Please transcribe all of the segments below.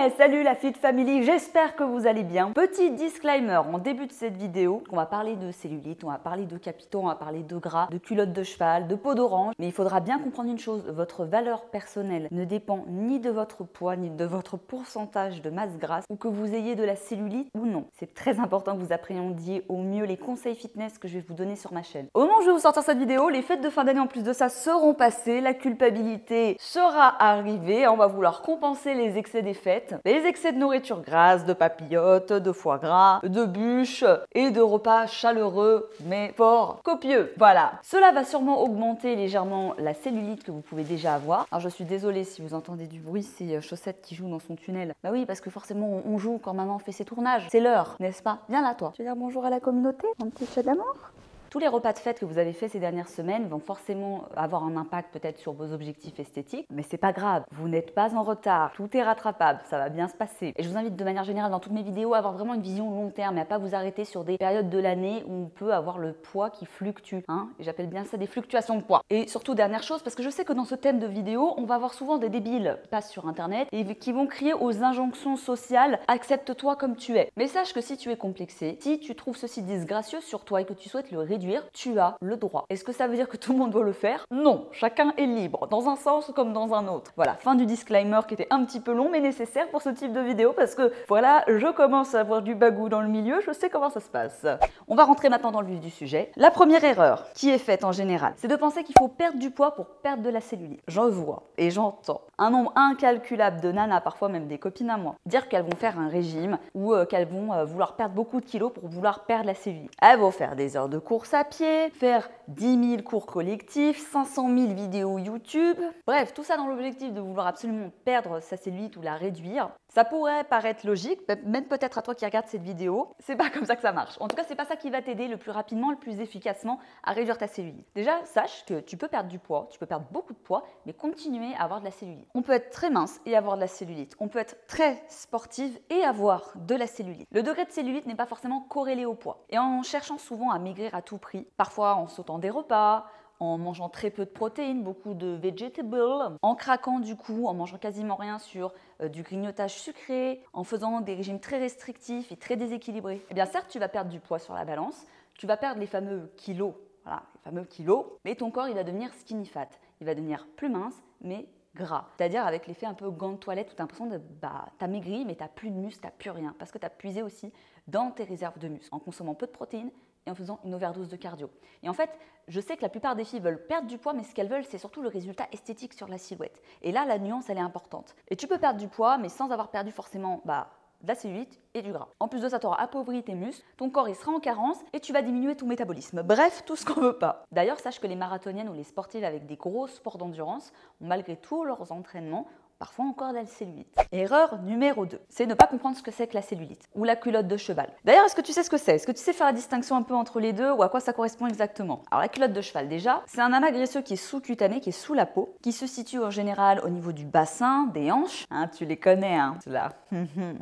Hey, salut la Fit Family, j'espère que vous allez bien. Petit disclaimer en début de cette vidéo, on va parler de cellulite, on va parler de capitaux, on va parler de gras, de culottes de cheval, de peau d'orange. Mais il faudra bien comprendre une chose, votre valeur personnelle ne dépend ni de votre poids, ni de votre pourcentage de masse grasse, ou que vous ayez de la cellulite ou non. C'est très important que vous appréhendiez au mieux les conseils fitness que je vais vous donner sur ma chaîne. Au moment où je vais vous sortir cette vidéo, les fêtes de fin d'année en plus de ça seront passées, la culpabilité sera arrivée, on va vouloir compenser les excès des fêtes. Les excès de nourriture grasse, de papillotes, de foie gras, de bûches et de repas chaleureux mais fort copieux. Voilà. Cela va sûrement augmenter légèrement la cellulite que vous pouvez déjà avoir. Alors je suis désolée si vous entendez du bruit, c'est Chaussette qui joue dans son tunnel. Bah oui, parce que forcément on joue quand maman fait ses tournages. C'est l'heure, n'est-ce pas? Viens là toi. Tu veux dire bonjour à la communauté, mon petit chat d'amour? Tous les repas de fête que vous avez fait ces dernières semaines vont forcément avoir un impact peut-être sur vos objectifs esthétiques, mais c'est pas grave, vous n'êtes pas en retard, tout est rattrapable, ça va bien se passer. Et je vous invite de manière générale dans toutes mes vidéos à avoir vraiment une vision long terme et à pas vous arrêter sur des périodes de l'année où on peut avoir le poids qui fluctue. Et j'appelle bien ça des fluctuations de poids. Et surtout, dernière chose, parce que je sais que dans ce thème de vidéo, on va avoir souvent des débiles qui passent sur internet et qui vont crier aux injonctions sociales « accepte-toi comme tu es ». Mais sache que si tu es complexé, si tu trouves ceci disgracieux sur toi et que tu souhaites le réduire, tu as le droit. Est-ce que ça veut dire que tout le monde doit le faire? Non, chacun est libre, dans un sens comme dans un autre. Voilà, fin du disclaimer qui était un petit peu long mais nécessaire pour ce type de vidéo parce que voilà, je commence à avoir du bagou dans le milieu, je sais comment ça se passe. On va rentrer maintenant dans le vif du sujet. La première erreur qui est faite en général, c'est de penser qu'il faut perdre du poids pour perdre de la cellulite. J'en vois et j'entends un nombre incalculable de nanas, parfois même des copines à moi, dire qu'elles vont faire un régime ou qu'elles vont vouloir perdre beaucoup de kilos pour vouloir perdre la cellulite. Elles vont faire des heures de course à pied, faire 10 000 cours collectifs, 500 000 vidéos YouTube. Bref, tout ça dans l'objectif de vouloir absolument perdre sa cellulite ou la réduire. Ça pourrait paraître logique, même peut-être à toi qui regarde cette vidéo. C'est pas comme ça que ça marche. En tout cas, c'est pas ça qui va t'aider le plus rapidement, le plus efficacement à réduire ta cellulite. Déjà, sache que tu peux perdre du poids, tu peux perdre beaucoup de poids, mais continuer à avoir de la cellulite. On peut être très mince et avoir de la cellulite. On peut être très sportive et avoir de la cellulite. Le degré de cellulite n'est pas forcément corrélé au poids. Et en cherchant souvent à maigrir à tout prix, parfois en sautant des repas, en mangeant très peu de protéines, beaucoup de vegetables, en craquant du coup, en mangeant quasiment rien sur du grignotage sucré, en faisant des régimes très restrictifs et très déséquilibrés. Eh bien certes, tu vas perdre du poids sur la balance, tu vas perdre les fameux kilos, voilà, les fameux kilos, mais ton corps il va devenir skinny fat, il va devenir plus mince, mais gras. C'est-à-dire avec l'effet un peu gant de toilette où tu as l'impression de t'as maigri mais t'as plus de muscle, t'as plus rien, parce que tu as puisé aussi dans tes réserves de muscle en consommant peu de protéines et en faisant une overdose de cardio. Et en fait, je sais que la plupart des filles veulent perdre du poids, mais ce qu'elles veulent, c'est surtout le résultat esthétique sur la silhouette. Et là, la nuance, elle est importante. Et tu peux perdre du poids, mais sans avoir perdu forcément de la cellulite et du gras. En plus de ça, tu auras appauvri tes muscles, ton corps il sera en carence et tu vas diminuer ton métabolisme. Bref, tout ce qu'on veut pas. D'ailleurs, sache que les marathoniennes ou les sportives avec des gros sports d'endurance ont malgré tous leurs entraînements parfois encore de la cellulite. Erreur numéro 2, c'est ne pas comprendre ce que c'est que la cellulite ou la culotte de cheval. D'ailleurs, est-ce que tu sais ce que c'est? Est-ce que tu sais faire la distinction un peu entre les deux ou à quoi ça correspond exactement? Alors la culotte de cheval déjà, c'est un amas graisseux qui est sous-cutané, qui est sous la peau, qui se situe en général au niveau du bassin, des hanches. Tu les connais, ceux-là.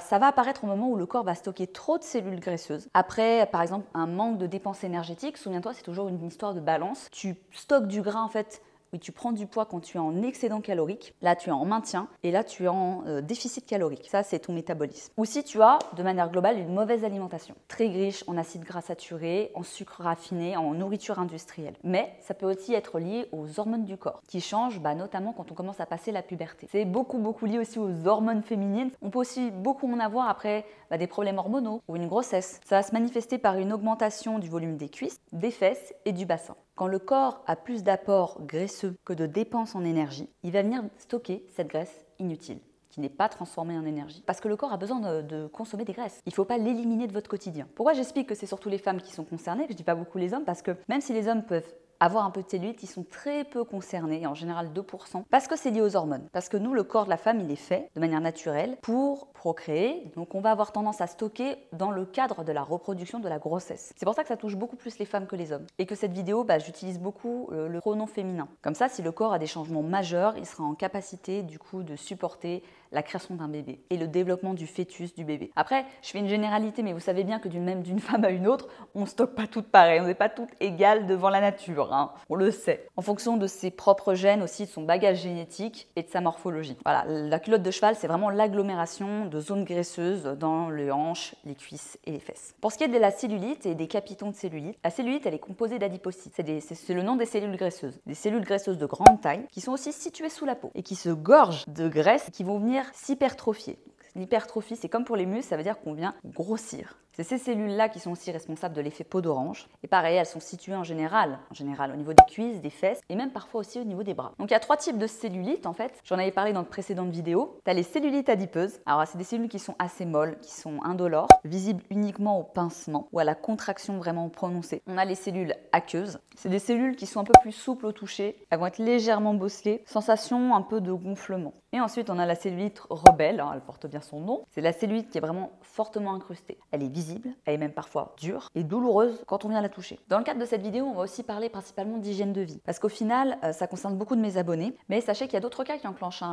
Ça va apparaître au moment où le corps va stocker trop de cellules graisseuses. Après, par exemple, un manque de dépenses énergétiques, souviens-toi, c'est toujours une histoire de balance. Tu stockes du gras en fait. Oui, tu prends du poids quand tu es en excédent calorique, là tu es en maintien et là tu es en déficit calorique. Ça, c'est ton métabolisme. Ou si tu as, de manière globale, une mauvaise alimentation, très riche en acides gras saturés, en sucre raffiné, en nourriture industrielle. Mais ça peut aussi être lié aux hormones du corps, qui changent notamment quand on commence à passer la puberté. C'est beaucoup lié aussi aux hormones féminines. On peut aussi beaucoup en avoir après des problèmes hormonaux ou une grossesse. Ça va se manifester par une augmentation du volume des cuisses, des fesses et du bassin. Quand le corps a plus d'apports graisseux que de dépenses en énergie, il va venir stocker cette graisse inutile, qui n'est pas transformée en énergie. Parce que le corps a besoin de consommer des graisses. Il ne faut pas l'éliminer de votre quotidien. Pourquoi j'explique que c'est surtout les femmes qui sont concernées, que je ne dis pas beaucoup les hommes, parce que même si les hommes peuvent avoir un peu de cellulite, ils sont très peu concernés, en général 2%, parce que c'est lié aux hormones. Parce que nous, le corps de la femme, il est fait de manière naturelle pour procréer, donc on va avoir tendance à stocker dans le cadre de la reproduction de la grossesse. C'est pour ça que ça touche beaucoup plus les femmes que les hommes. Et que cette vidéo, j'utilise beaucoup le pronom féminin. Comme ça, si le corps a des changements majeurs, il sera en capacité du coup de supporter la création d'un bébé et le développement du fœtus du bébé. Après, je fais une généralité, mais vous savez bien que d'une femme à une autre, on ne stocke pas toutes pareilles, on n'est pas toutes égales devant la nature, hein. On le sait. En fonction de ses propres gènes aussi, de son bagage génétique et de sa morphologie. Voilà, la culotte de cheval, c'est vraiment l'agglomération de zones graisseuses dans les hanches, les cuisses et les fesses. Pour ce qui est de la cellulite et des capitons de cellulite, la cellulite, elle est composée d'adipocytes. C'est le nom des cellules graisseuses. Des cellules graisseuses de grande taille qui sont aussi situées sous la peau et qui se gorgent de graisse qui vont venir s'hypertrophier. L'hypertrophie, c'est comme pour les muscles, ça veut dire qu'on vient grossir. C'est ces cellules-là qui sont aussi responsables de l'effet peau d'orange. Et pareil, elles sont situées en général au niveau des cuisses, des fesses et même parfois aussi au niveau des bras. Donc il y a 3 types de cellulite en fait. J'en avais parlé dans de précédentes vidéos. Tu as les cellulites adipeuses. Alors c'est des cellules qui sont assez molles, qui sont indolores, visibles uniquement au pincement ou à la contraction vraiment prononcée. On a les cellules aqueuses. C'est des cellules qui sont un peu plus souples au toucher. Elles vont être légèrement bosselées, sensation un peu de gonflement. Et ensuite, on a la cellulite rebelle, elle porte bien son nom. C'est la cellulite qui est vraiment fortement incrustée. Elle est visible, elle est même parfois dure et douloureuse quand on vient la toucher. Dans le cadre de cette vidéo, on va aussi parler principalement d'hygiène de vie. Parce qu'au final, ça concerne beaucoup de mes abonnés. Mais sachez qu'il y a d'autres cas qui enclenchent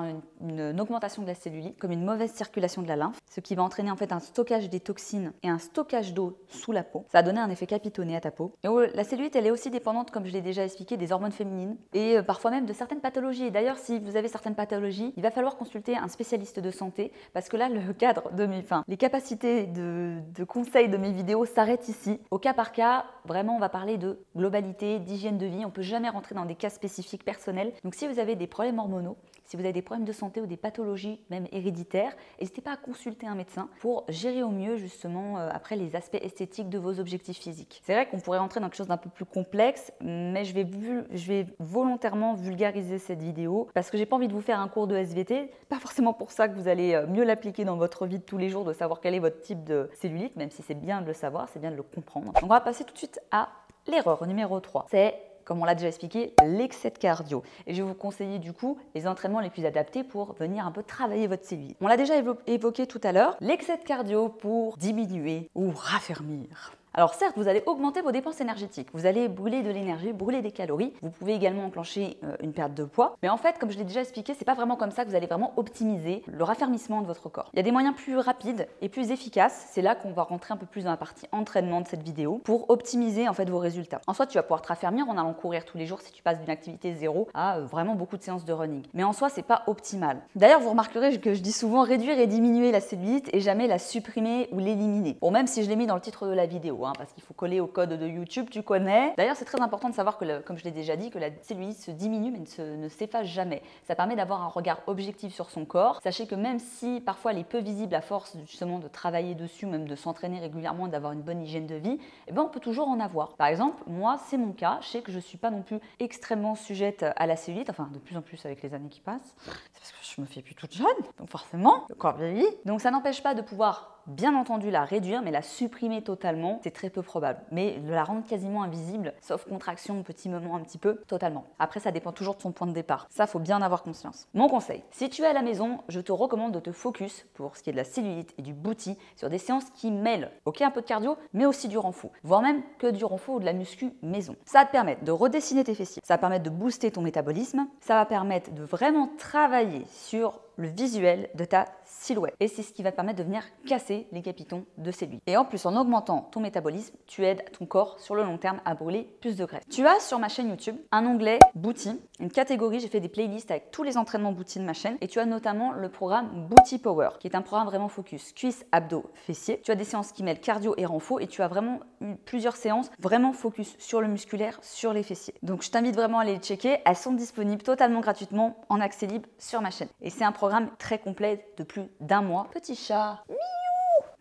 une augmentation de la cellulite, comme une mauvaise circulation de la lymphe, ce qui va entraîner en fait un stockage des toxines et un stockage d'eau sous la peau. Ça va donner un effet capitonné à ta peau. Et la cellulite, elle est aussi dépendante, comme je l'ai déjà expliqué, des hormones féminines et parfois même de certaines pathologies. Et d'ailleurs, si vous avez certaines pathologies, il va falloir consulter un spécialiste de santé parce que là, le cadre de les capacités de conseil de mes vidéos s'arrêtent ici. Au cas par cas, vraiment, on va parler de globalité, d'hygiène de vie. On ne peut jamais rentrer dans des cas spécifiques personnels. Donc, si vous avez des problèmes hormonaux, si vous avez des problèmes de santé ou des pathologies, même héréditaires, n'hésitez pas à consulter un médecin pour gérer au mieux, justement, après les aspects esthétiques de vos objectifs physiques. C'est vrai qu'on pourrait rentrer dans quelque chose d'un peu plus complexe, mais je vais volontairement vulgariser cette vidéo parce que j'ai pas envie de vous faire un cours de SVT. Pas forcément pour ça que vous allez mieux l'appliquer dans votre vie de tous les jours, de savoir quel est votre type de cellulite, même si c'est bien de le savoir, c'est bien de le comprendre. Donc on va passer tout de suite à l'erreur numéro 3. C'est, comme on l'a déjà expliqué, l'excès de cardio. Et je vais vous conseiller du coup les entraînements les plus adaptés pour venir un peu travailler votre cellulite. On l'a déjà évoqué tout à l'heure, l'excès de cardio pour diminuer ou raffermir. Alors certes, vous allez augmenter vos dépenses énergétiques, vous allez brûler de l'énergie, brûler des calories, vous pouvez également enclencher une perte de poids, mais en fait, comme je l'ai déjà expliqué, c'est pas vraiment comme ça que vous allez vraiment optimiser le raffermissement de votre corps. Il y a des moyens plus rapides et plus efficaces, c'est là qu'on va rentrer un peu plus dans la partie entraînement de cette vidéo, pour optimiser en fait vos résultats. En soi, tu vas pouvoir te raffermir en allant courir tous les jours si tu passes d'une activité zéro à vraiment beaucoup de séances de running. Mais en soi, c'est pas optimal. D'ailleurs, vous remarquerez que je dis souvent réduire et diminuer la cellulite et jamais la supprimer ou l'éliminer. Bon, même si je l'ai mis dans le titre de la vidéo, parce qu'il faut coller au code de YouTube, tu connais. D'ailleurs, c'est très important de savoir que, comme je l'ai déjà dit, que la cellulite se diminue mais ne s'efface jamais. Ça permet d'avoir un regard objectif sur son corps. Sachez que même si parfois elle est peu visible à force justement de travailler dessus, même de s'entraîner régulièrement, d'avoir une bonne hygiène de vie, eh ben on peut toujours en avoir. Par exemple, moi, c'est mon cas. Je sais que je ne suis pas non plus extrêmement sujette à la cellulite, enfin de plus en plus avec les années qui passent. C'est parce que je me fais plus toute jeune, donc forcément, le corps vieillit. Donc ça n'empêche pas de pouvoir bien entendu la réduire, mais la supprimer totalement, c'est très peu probable. Mais de la rendre quasiment invisible, sauf contraction, petit moment un petit peu, totalement. Après, ça dépend toujours de son point de départ. Ça, faut bien en avoir conscience. Mon conseil, si tu es à la maison, je te recommande de te focus, pour ce qui est de la cellulite et du booty, sur des séances qui mêlent, ok, un peu de cardio, mais aussi du renfort, voire même que du renfort ou de la muscu maison. Ça va te permettre de redessiner tes fessiers, ça va permettre de booster ton métabolisme, ça va permettre de vraiment travailler sur le visuel de ta silhouette. Et c'est ce qui va te permettre de venir casser les capitons de cellulite. Et en plus, en augmentant ton métabolisme, tu aides ton corps sur le long terme à brûler plus de graisse. Tu as sur ma chaîne YouTube un onglet Booty, une catégorie, j'ai fait des playlists avec tous les entraînements Booty de ma chaîne. Et tu as notamment le programme Booty Power, qui est un programme vraiment focus cuisses, abdos, fessiers. Tu as des séances qui mêlent cardio et renfort et tu as vraiment plusieurs séances vraiment focus sur le musculaire, sur les fessiers. Donc je t'invite vraiment à aller les checker. Elles sont disponibles totalement gratuitement en accès libre sur ma chaîne. Et c'est un programme très complet de plus d'1 mois. Petit chat, miou.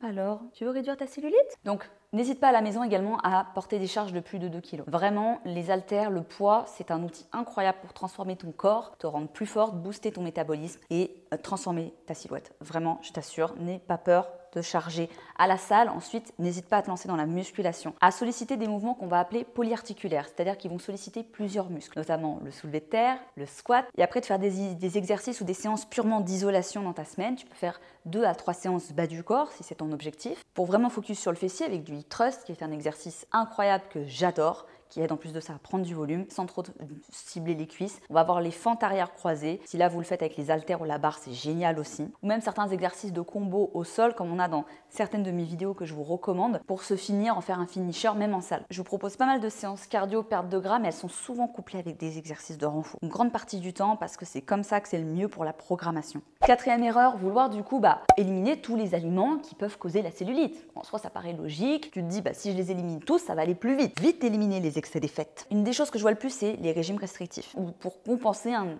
Alors, tu veux réduire ta cellulite? Donc, n'hésite pas à la maison également à porter des charges de plus de 2 kg. Vraiment, les haltères, le poids, c'est un outil incroyable pour transformer ton corps, te rendre plus forte, booster ton métabolisme et transformer ta silhouette. Vraiment, je t'assure, n'aie pas peur de charger à la salle. Ensuite, n'hésite pas à te lancer dans la musculation, à solliciter des mouvements qu'on va appeler polyarticulaires, c'est-à-dire qu'ils vont solliciter plusieurs muscles, notamment le soulevé de terre, le squat, et après de faire des exercices ou des séances purement d'isolation dans ta semaine. Tu peux faire 2 à 3 séances bas du corps si c'est ton objectif, pour vraiment focus sur le fessier avec du hip thrust, qui est un exercice incroyable que j'adore, qui aide en plus de ça à prendre du volume sans trop cibler les cuisses. On va avoir les fentes arrière croisées. Si là vous le faites avec les haltères ou la barre, c'est génial aussi. Ou même certains exercices de combo au sol comme on a dans certaines de mes vidéos que je vous recommande pour se finir, en faire un finisher même en salle. Je vous propose pas mal de séances cardio, perte de gras, mais elles sont souvent couplées avec des exercices de renfort. Une grande partie du temps parce que c'est comme ça que c'est le mieux pour la programmation. Quatrième erreur, vouloir du coup éliminer tous les aliments qui peuvent causer la cellulite. En soi, ça paraît logique. Tu te dis, si je les élimine tous, ça va aller plus vite. Vite éliminer les excès des fêtes. Une des choses que je vois le plus, c'est les régimes restrictifs ou pour compenser une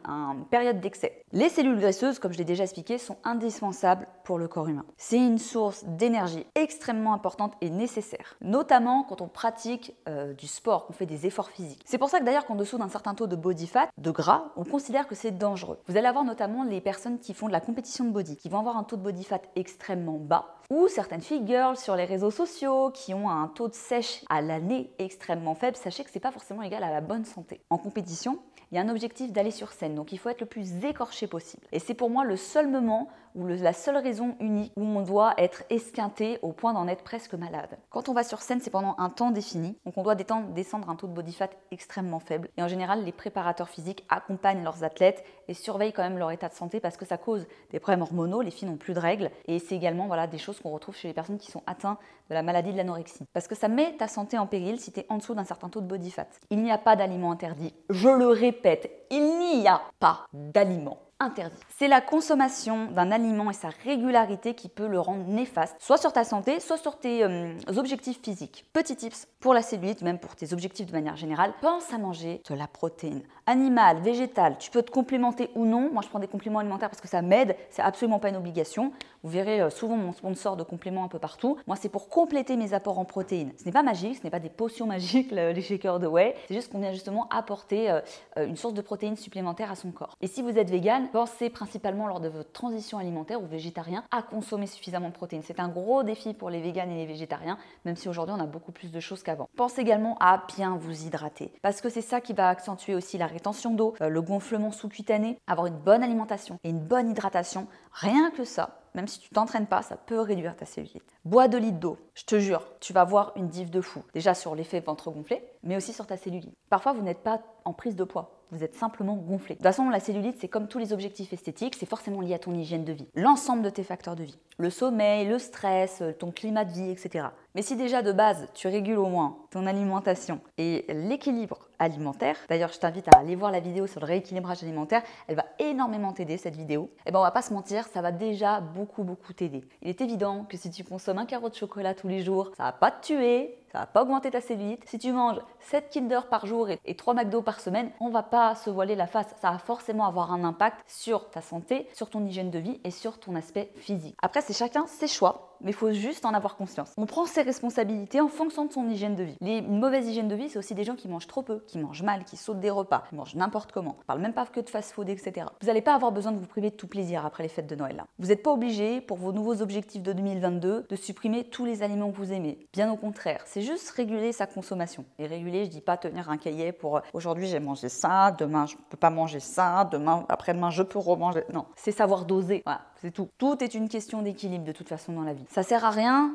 période d'excès. Les cellules graisseuses, comme je l'ai déjà expliqué, sont indispensables pour le corps humain. C'est une source d'énergie extrêmement importante et nécessaire, notamment quand on pratique du sport, qu'on fait des efforts physiques. C'est pour ça que d'ailleurs qu'en dessous d'un certain taux de body fat, de gras, on considère que c'est dangereux. Vous allez avoir notamment les personnes qui font de la compétition de body, qui vont avoir un taux de body fat extrêmement bas, ou certaines filles girls sur les réseaux sociaux qui ont un taux de sèche à l'année extrêmement faible. Sachez que c'est pas forcément égal à la bonne santé. En compétition, il y a un objectif d'aller sur scène, donc il faut être le plus écorché possible. Et c'est pour moi le seul moment ou la seule raison unique où on doit être esquinté au point d'en être presque malade. Quand on va sur scène, c'est pendant un temps défini, donc on doit descendre un taux de body fat extrêmement faible. Et en général, les préparateurs physiques accompagnent leurs athlètes et surveillent quand même leur état de santé parce que ça cause des problèmes hormonaux, les filles n'ont plus de règles. Et c'est également des choses qu'on retrouve chez les personnes qui sont atteintes de la maladie de l'anorexie. Parce que ça met ta santé en péril si tu es en dessous d'un certain taux de body fat. Il n'y a pas d'aliments interdits. Je le répète, il n'y a pas d'aliments interdit. C'est la consommation d'un aliment et sa régularité qui peut le rendre néfaste, soit sur ta santé, soit sur tes objectifs physiques. Petit tips pour la cellulite, même pour tes objectifs de manière générale, pense à manger de la protéine. Animale, végétale, tu peux te complémenter ou non. Moi, je prends des compléments alimentaires parce que ça m'aide, c'est absolument pas une obligation. Vous verrez souvent mon sponsor de compléments un peu partout. Moi, c'est pour compléter mes apports en protéines. Ce n'est pas magique, ce n'est pas des potions magiques, les shakers de whey. C'est juste qu'on vient justement apporter une source de protéines supplémentaire à son corps. Et si vous êtes vegan, pensez principalement lors de votre transition alimentaire ou végétarien à consommer suffisamment de protéines. C'est un gros défi pour les véganes et les végétariens, même si aujourd'hui on a beaucoup plus de choses qu'avant. Pensez également à bien vous hydrater, parce que c'est ça qui va accentuer aussi la rétention d'eau, le gonflement sous-cutané, avoir une bonne alimentation et une bonne hydratation. Rien que ça, même si tu t'entraînes pas, ça peut réduire ta cellulite. Bois 2 litres d'eau, je te jure, tu vas voir une diff de fou. Déjà sur l'effet ventre gonflé, mais aussi sur ta cellulite. Parfois, vous n'êtes pas en prise de poids. Vous êtes simplement gonflé. De toute façon, la cellulite, c'est comme tous les objectifs esthétiques, c'est forcément lié à ton hygiène de vie. L'ensemble de tes facteurs de vie. Le sommeil, le stress, ton climat de vie, etc. Mais si déjà de base, tu régules au moins ton alimentation et l'équilibre alimentaire, d'ailleurs je t'invite à aller voir la vidéo sur le rééquilibrage alimentaire, elle va énormément t'aider cette vidéo, et on va pas se mentir, ça va déjà beaucoup t'aider. Il est évident que si tu consommes un carreau de chocolat tous les jours, ça va pas te tuer, ça va pas augmenter ta cellulite. Si tu manges 7 Kinder par jour et 3 McDo par semaine, on va pas se voiler la face. Ça va forcément avoir un impact sur ta santé, sur ton hygiène de vie et sur ton aspect physique. Après, c'est chacun ses choix, mais il faut juste en avoir conscience. On prend ses responsabilités en fonction de son hygiène de vie. Une mauvaise hygiène de vie, c'est aussi des gens qui mangent trop peu, qui mangent mal, qui sautent des repas, qui mangent n'importe comment. On parle même pas que de fast-food, etc. Vous n'allez pas avoir besoin de vous priver de tout plaisir après les fêtes de Noël. Vous n'êtes pas obligé, pour vos nouveaux objectifs de 2022, de supprimer tous les aliments que vous aimez. Bien au contraire, c'est juste réguler sa consommation. Et réguler, je dis pas tenir un cahier pour aujourd'hui j'ai mangé ça, demain je peux pas manger ça, demain, après-demain je peux remanger. Non, c'est savoir doser. Voilà, c'est tout. Tout est une question d'équilibre de toute façon dans la vie. Ça sert à rien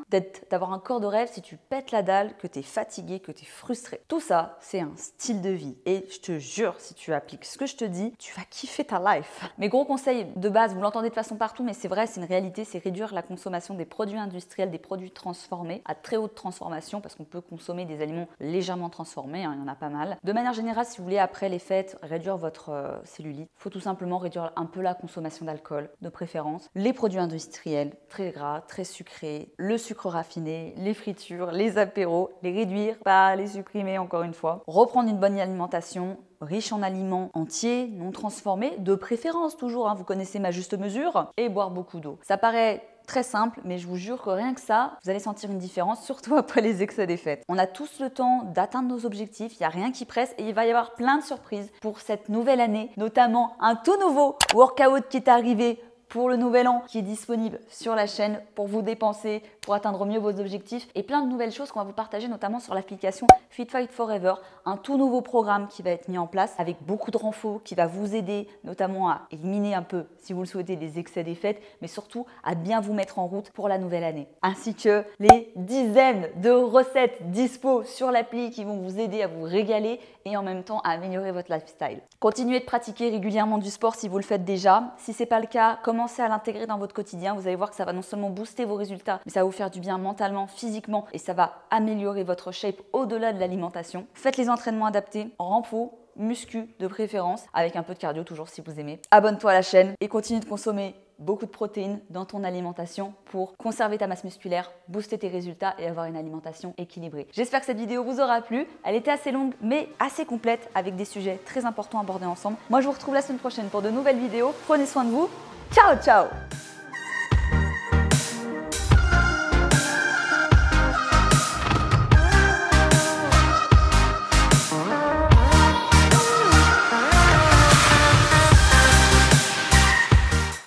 d'avoir un corps de rêve si tu pètes la dalle, que tu es fatigué, que tu es frustré. Tout ça, c'est un style de vie. Et je te jure, si tu appliques ce que je te dis, tu vas kiffer ta life. Mes gros conseils de base, vous l'entendez de façon partout, mais c'est vrai, c'est une réalité, c'est réduire la consommation des produits industriels, des produits transformés à très haute transformation, parce qu'on peut consommer des aliments légèrement transformés, il y en a pas mal. De manière générale, si vous voulez après les fêtes réduire votre cellulite, il faut tout simplement réduire un peu la consommation d'alcool, de préférence, les produits industriels, très gras, très sucrés, le sucre raffiné, les fritures, les apéros, les réduire, pas les supprimer encore une fois. Reprendre une bonne alimentation, riche en aliments entiers, non transformés, de préférence toujours, vous connaissez ma juste mesure, et boire beaucoup d'eau. Ça paraît très simple, mais je vous jure que rien que ça, vous allez sentir une différence, surtout après les excès des fêtes. On a tous le temps d'atteindre nos objectifs, il n'y a rien qui presse et il va y avoir plein de surprises pour cette nouvelle année, notamment un tout nouveau workout qui est arrivé pour le nouvel an qui est disponible sur la chaîne pour vous dépenser, pour atteindre mieux vos objectifs et plein de nouvelles choses qu'on va vous partager notamment sur l'application Fit Fight Forever, un tout nouveau programme qui va être mis en place avec beaucoup de renfos qui va vous aider notamment à éliminer un peu, si vous le souhaitez, les excès des fêtes, mais surtout à bien vous mettre en route pour la nouvelle année. Ainsi que les dizaines de recettes dispo sur l'appli qui vont vous aider à vous régaler et en même temps à améliorer votre lifestyle. Continuez de pratiquer régulièrement du sport si vous le faites déjà. Si ce n'est pas le cas, commencez à l'intégrer dans votre quotidien. Vous allez voir que ça va non seulement booster vos résultats, mais ça va vous faire du bien mentalement, physiquement et ça va améliorer votre shape au-delà de l'alimentation. Faites les entraînements adaptés en renfo, muscu de préférence, avec un peu de cardio toujours si vous aimez. Abonne-toi à la chaîne et continue de consommer beaucoup de protéines dans ton alimentation pour conserver ta masse musculaire, booster tes résultats et avoir une alimentation équilibrée. J'espère que cette vidéo vous aura plu. Elle était assez longue mais assez complète avec des sujets très importants abordés ensemble. Moi je vous retrouve la semaine prochaine pour de nouvelles vidéos. Prenez soin de vous. Ciao ciao!